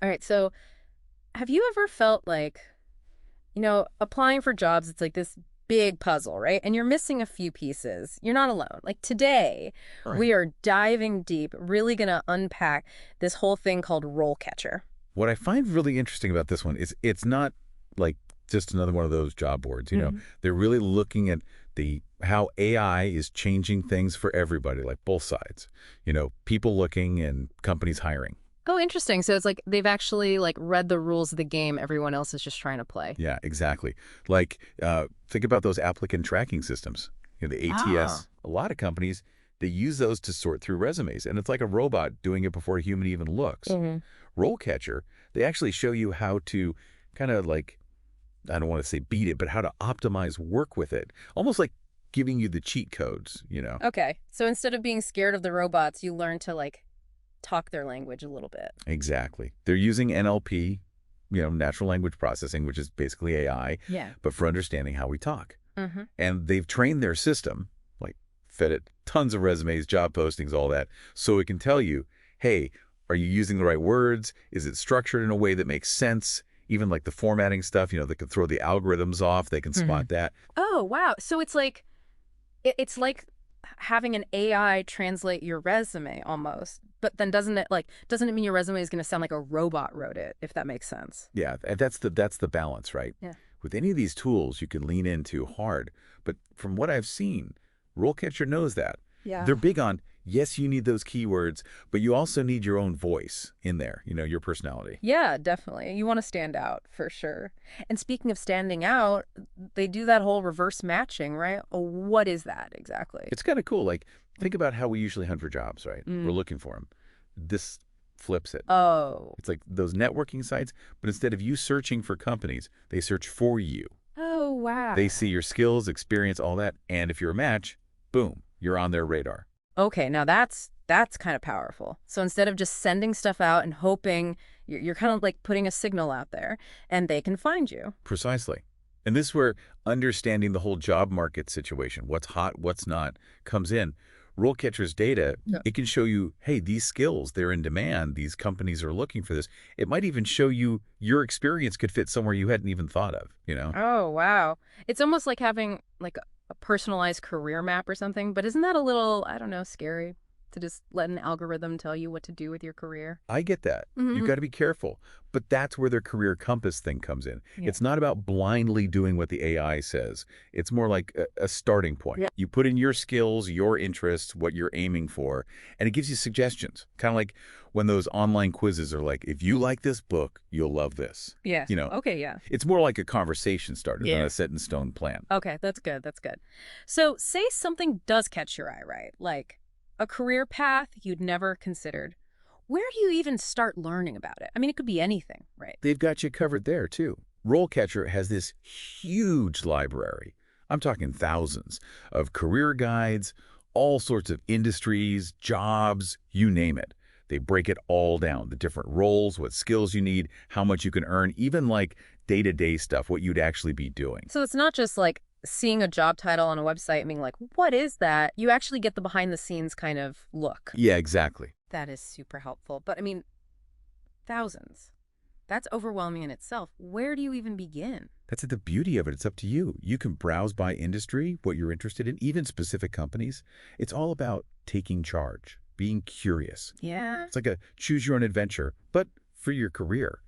All right, so have you ever felt like, applying for jobs, it's like this big puzzle, right? And you're missing a few pieces. You're not alone. Like today, All right. we are diving deep, really going to unpack this whole thing called RoleCatcher. What I find really interesting about this one is it's not like just another one of those job boards. Hmm. They're really looking at the how AI is changing things for everybody, like both sides. People looking and companies hiring. Oh, interesting. So it's like they've actually like read the rules of the game everyone else is just trying to play. Yeah, exactly. Like, think about those applicant tracking systems, the Ah. ATS. A lot of companies, they use those to sort through resumes, and it's like a robot doing it before a human even looks. Hmm. RoleCatcher, they actually show you how to kind of like, I don't want to say beat it, but how to optimize work with it. Almost like giving you the cheat codes. Okay. So instead of being scared of the robots, you learn to like talk their language a little bit. Exactly. They're using NLP, natural language processing, which is basically AI, Yeah. but for understanding how we talk. Hmm. And they've trained their system, like fed it tons of resumes, job postings, all that, so it can tell you, hey, are you using the right words? Is it structured in a way that makes sense? Even like the formatting stuff, they can throw the algorithms off. They can Hmm. spot that. Oh, wow. So it's like it's like having an AI translate your resume almost. But then doesn't it mean your resume is going to sound like a robot wrote it, if that makes sense? Yeah, and that's the balance, right? Yeah. With any of these tools, you can lean into hard. But from what I've seen, RoleCatcher knows that. Yeah. They're big on, yes, you need those keywords, but you also need your own voice in there, your personality. Yeah, definitely. You want to stand out for sure. And speaking of standing out, they do that whole reverse matching, right? Oh, what is that exactly? It's kind of cool. Like, think about how we usually hunt for jobs, right? We're Mm. looking for them. This flips it. Oh. It's like those networking sites, but instead of you searching for companies, they search for you. Oh, wow. They see your skills, experience, all that, and if you're a match, boom, you're on their radar. Okay, now that's kind of powerful. So instead of just sending stuff out and hoping, you're kind of like putting a signal out there and they can find you. Precisely. And this is where understanding the whole job market situation, what's hot, what's not, comes in. RoleCatcher's data, Yeah. it can show you, hey, these skills, they're in demand. These companies are looking for this. It might even show you your experience could fit somewhere you hadn't even thought of. Oh, wow. It's almost like having like a personalized career map or something, but isn't that a little, I don't know, scary to just let an algorithm tell you what to do with your career? I get that. You've Hmm. got to be careful. But that's where their career compass thing comes in. Yeah. It's not about blindly doing what the AI says. It's more like a starting point. Yeah. You put in your skills, your interests, what you're aiming for, and it gives you suggestions. Kind of like when those online quizzes are like, if you like this book, you'll love this. Yeah. You know, Okay, yeah. it's more like a conversation starter than Yeah. a set in stone plan. Okay, that's good. That's good. So, say something does catch your eye, right? Like a career path you'd never considered. Where do you even start learning about it? I mean, it could be anything, right? They've got you covered there, too. RoleCatcher has this huge library. I'm talking thousands of career guides, all sorts of industries, jobs, you name it. They break it all down, the different roles, what skills you need, how much you can earn, even like day-to-day stuff, what you'd actually be doing. So it's not just like seeing a job title on a website and being like, what is that? You actually get the behind the scenes kind of look. Yeah, exactly. That is super helpful. But I mean, thousands. That's overwhelming in itself. Where do you even begin? That's the beauty of it. It's up to you. You can browse by industry, what you're interested in, even specific companies. It's all about taking charge, being curious. Yeah. It's like a choose your own adventure, but for your career.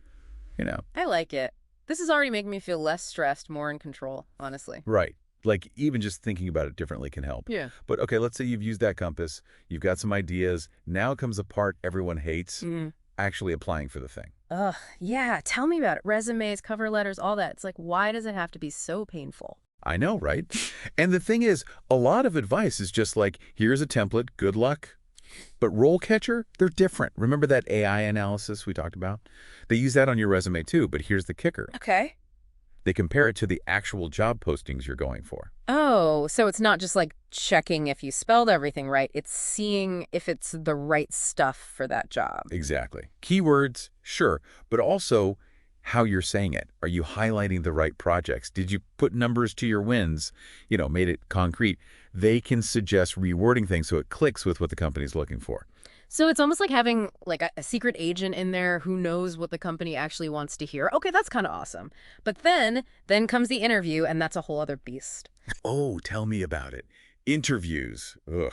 I like it. This is already making me feel less stressed, more in control, honestly. Right. Like even just thinking about it differently can help. Yeah. But okay, let's say you've used that compass. You've got some ideas. Now comes the part everyone hates, Mm. actually applying for the thing. Ugh, yeah. Tell me about it. Resumes, cover letters, all that. It's like, why does it have to be so painful? I know, right? And the thing is, a lot of advice is just like, here's a template, good luck. But RoleCatcher, they're different. Remember that AI analysis we talked about? They use that on your resume too, but here's the kicker. Okay. They compare it to the actual job postings you're going for. Oh, so it's not just like checking if you spelled everything right. It's seeing if it's the right stuff for that job. Exactly. Keywords, sure, but also how you're saying it. Are you highlighting the right projects? Did you put numbers to your wins? Made it concrete. They can suggest rewording things so it clicks with what the company's looking for. So it's almost like having like a secret agent in there who knows what the company actually wants to hear. Okay, that's kind of awesome. But then comes the interview, and that's a whole other beast. Oh, tell me about it. Interviews. Ugh.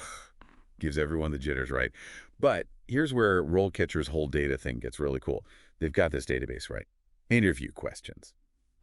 Gives everyone the jitters, right? But here's where RoleCatcher's whole data thing gets really cool. They've got this database, right? Interview questions.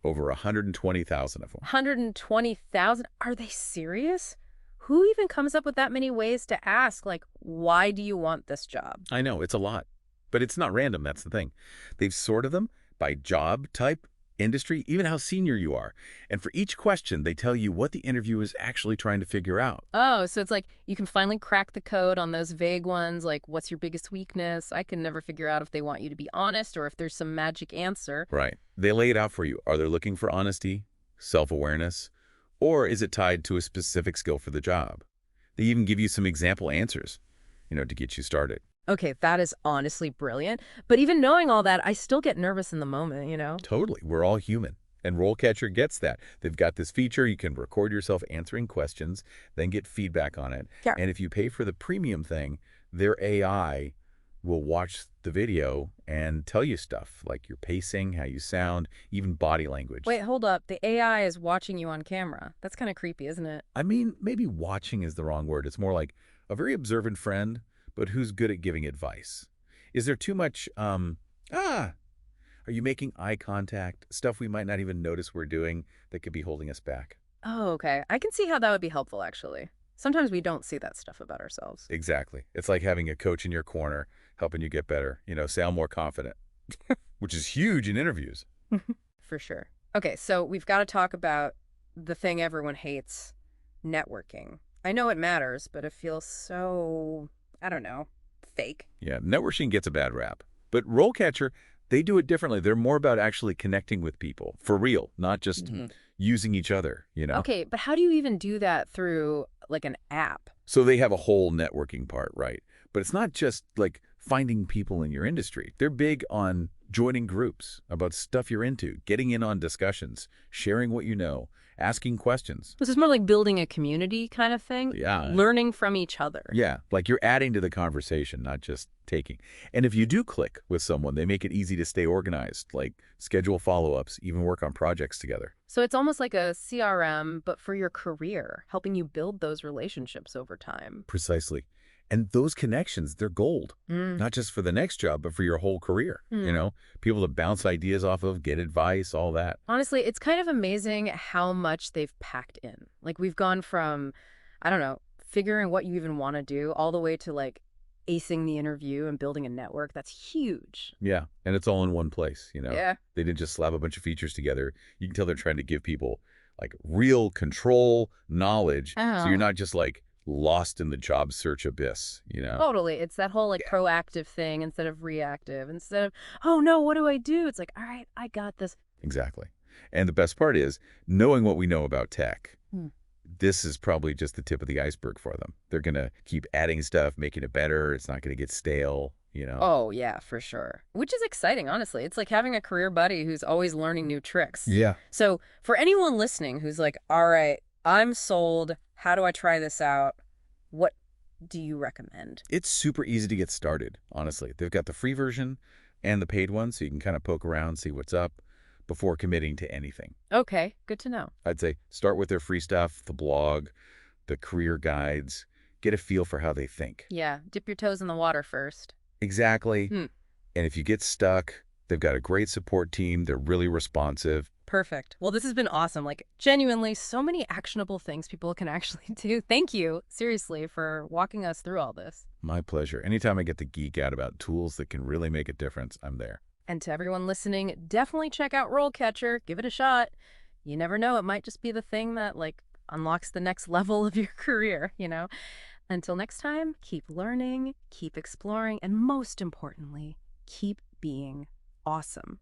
Over 120,000 of them. 120,000? Are they serious? Who even comes up with that many ways to ask, like, why do you want this job? I know, it's a lot. But it's not random, that's the thing. They've sorted them by job type, industry, even how senior you are. And for each question, they tell you what the interview is actually trying to figure out. Oh, so it's like you can finally crack the code on those vague ones, like, what's your biggest weakness? I can never figure out if they want you to be honest or if there's some magic answer. Right. They lay it out for you. Are they looking for honesty, self-awareness, or is it tied to a specific skill for the job? They even give you some example answers, to get you started. Okay, that is honestly brilliant. But even knowing all that, I still get nervous in the moment? Totally. We're all human. And RoleCatcher gets that. They've got this feature. You can record yourself answering questions, then get feedback on it. Yeah. And if you pay for the premium thing, their AI will watch the video and tell you stuff like your pacing, how you sound, even body language. Wait, hold up. The AI is watching you on camera. That's kind of creepy, isn't it? I mean, maybe watching is the wrong word. It's more like a very observant friend, but who's good at giving advice. Is there too much, are you making eye contact? Stuff we might not even notice we're doing that could be holding us back. Oh, okay. I can see how that would be helpful, actually. Sometimes we don't see that stuff about ourselves. Exactly. It's like having a coach in your corner helping you get better, sound more confident, which is huge in interviews. For sure. Okay, so we've got to talk about the thing everyone hates, networking. I know it matters, but it feels so, I don't know, fake. Yeah, networking gets a bad rap. But RoleCatcher, they do it differently. They're more about actually connecting with people, for real, not just using each other. Okay, but how do you even do that through, like, an app? So they have a whole networking part, right? But it's not just like finding people in your industry. They're big on joining groups about stuff you're into, getting in on discussions, sharing what you know, asking questions. This is more like building a community kind of thing? Yeah. Learning from each other. Yeah, like you're adding to the conversation, not just taking. And if you do click with someone, they make it easy to stay organized, like schedule follow-ups, even work on projects together. So it's almost like a CRM, but for your career, helping you build those relationships over time. Precisely. And those connections, they're gold, not just for the next job, but for your whole career. People to bounce ideas off of, get advice, all that. Honestly, it's kind of amazing how much they've packed in. Like, we've gone from, I don't know, figuring what you even want to do all the way to, like, acing the interview and building a network. That's huge. Yeah, and it's all in one place. Yeah. They didn't just slap a bunch of features together. You can tell they're trying to give people, like, real control, knowledge, so you're not just, like, lost in the job search abyss. Totally. It's that whole, like, proactive thing instead of reactive. Instead of, oh, no, what do I do? It's like, all right, I got this. Exactly. And the best part is, knowing what we know about tech, this is probably just the tip of the iceberg for them. They're going to keep adding stuff, making it better. It's not going to get stale. Oh, yeah, for sure. Which is exciting, honestly. It's like having a career buddy who's always learning new tricks. Yeah. So for anyone listening who's like, all right, I'm sold. How do I try this out? What do you recommend? It's super easy to get started, honestly. They've got the free version and the paid one, so you can kind of poke around, see what's up before committing to anything. Okay, good to know. I'd say start with their free stuff, the blog, the career guides, get a feel for how they think. Yeah, dip your toes in the water first. Exactly. And if you get stuck, they've got a great support team. They're really responsive. Perfect. Well, this has been awesome. Like, genuinely, so many actionable things people can actually do. Thank you, seriously, for walking us through all this. My pleasure. Anytime I get to geek out about tools that can really make a difference, I'm there. And to everyone listening, definitely check out RoleCatcher. Give it a shot. You never know. It might just be the thing that, like, unlocks the next level of your career. Until next time, keep learning, keep exploring, and most importantly, keep being awesome.